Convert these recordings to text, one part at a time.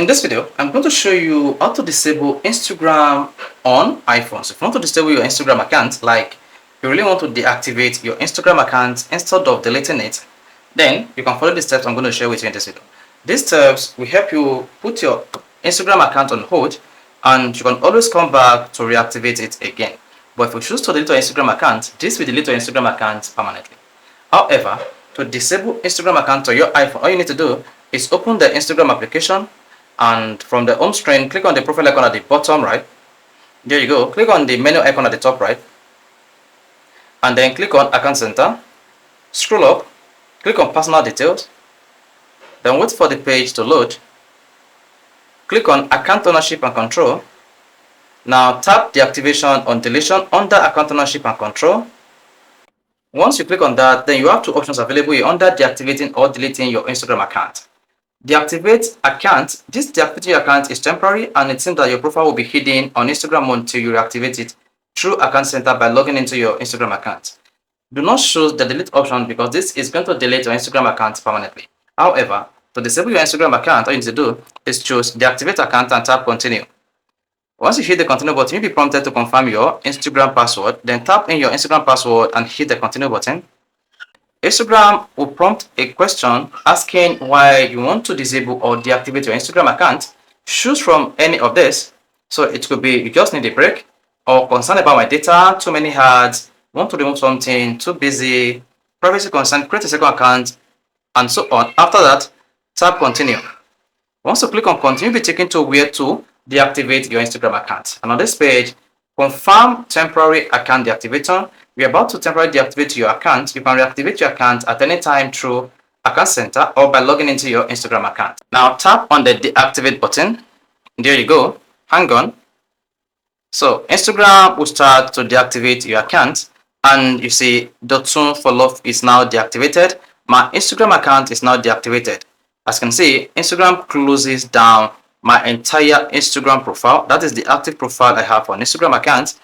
In this video, I'm going to show you how to disable Instagram on iPhone. So if you want to disable your Instagram account, like you really want to deactivate your Instagram account instead of deleting it, then you can follow the steps I'm going to share with you in this video. These steps will help you put your Instagram account on hold, and you can always come back to reactivate it again. But if you choose to delete your Instagram account, this will delete your Instagram account permanently. However, to disable Instagram account on your iPhone, all you need to do is open the Instagram application, and from the home screen, click on the profile icon at the bottom right. There you go. Click on the menu icon at the top right, and then click on Account Center. Scroll up, click on Personal Details, then wait for the page to load. Click on Account Ownership and Control. Now tap Deactivation on Deletion under Account Ownership and Control. Once you click on that, then you have two options available here under deactivating or deleting your Instagram account. Deactivate account. This deactivating your account is temporary, and it seems that your profile will be hidden on Instagram until you reactivate it through Account Center by logging into your Instagram account. Do not choose the delete option because this is going to delete your Instagram account permanently. However, to disable your Instagram account, all you need to do is choose deactivate account and tap continue. Once you hit the continue button, you'll be prompted to confirm your Instagram password. Then tap in your Instagram password and hit the continue button. Instagram will prompt a question asking why you want to disable or deactivate your Instagram account. Choose from any of this. So it could be you just need a break, or concerned about my data, too many ads, want to remove something, too busy, privacy concern, create a second account, and so on. After that, tap continue. Once you click on continue, you'll be taken to where to deactivate your Instagram account. And on this page, confirm temporary account deactivation. We are about to temporarily deactivate your account. You can reactivate your account at any time through Account Center or by logging into your Instagram account. Now tap on the deactivate button. There you go. Hang on. So Instagram will start to deactivate your account, and you see the tune for love is now deactivated. My Instagram account is now deactivated. As you can see, Instagram closes down my entire Instagram profile. That is the active profile I have on Instagram account,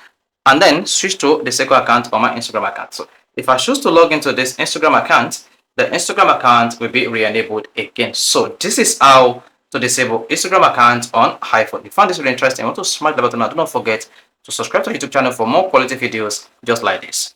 and then switch to the second account on my Instagram account. So if I choose to log into this Instagram account, the Instagram account will be re-enabled again. So this is how to disable Instagram account on iPhone. If you found this really interesting, want to smash the button and do not forget to subscribe to our YouTube channel for more quality videos just like this.